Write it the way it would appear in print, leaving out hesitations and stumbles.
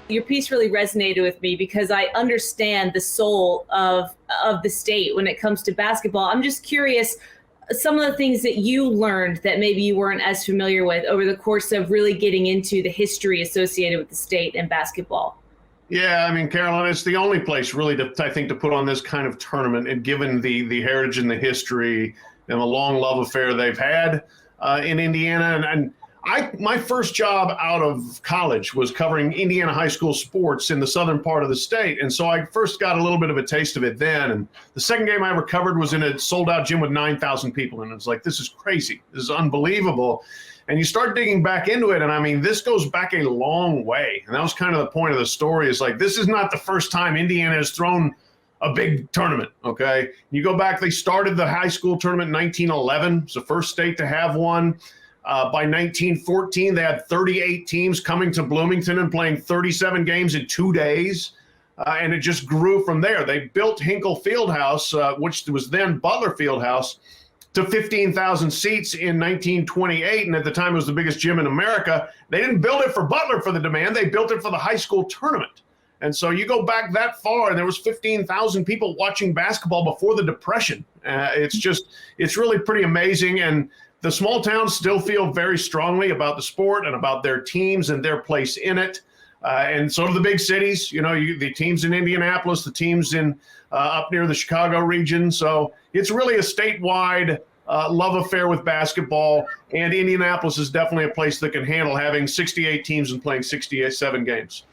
Your piece really resonated with me because I understand the soul of the state when it comes to basketball. I'm just curious, some of the things that you learned that maybe you weren't as familiar with over the course of really getting into the history associated with the state and basketball. Yeah, I mean, Carolyn, it's the only place really I think to put on this kind of tournament, and given the heritage and the history and the long love affair they've had in Indiana. And my first job out of college was covering Indiana high school sports in the southern part of the state. And so I first got a little bit of a taste of it then. And the second game I ever covered was in a sold-out gym with 9,000 people. And it's like, this is crazy. This is unbelievable. And you start digging back into it, and I mean, this goes back a long way. And that was kind of the point of the story, is like, this is not the first time Indiana has thrown a big tournament, okay? You go back, they started the high school tournament in 1911. It's the first state to have one. By 1914, they had 38 teams coming to Bloomington and playing 37 games in 2 days. And it just grew from there. They built Hinkle Fieldhouse, which was then Butler Fieldhouse, to 15,000 seats in 1928, and at the time it was the biggest gym in America. They didn't build it for Butler for the demand, they built it for the high school tournament. And so you go back that far, and there was 15,000 people watching basketball before the Depression. It's really pretty amazing, and the small towns still feel very strongly about the sport and about their teams and their place in it. And so do the big cities, the teams in Indianapolis, the teams in up near the Chicago region. So it's really a statewide love affair with basketball. And Indianapolis is definitely a place that can handle having 68 teams and playing 67 games.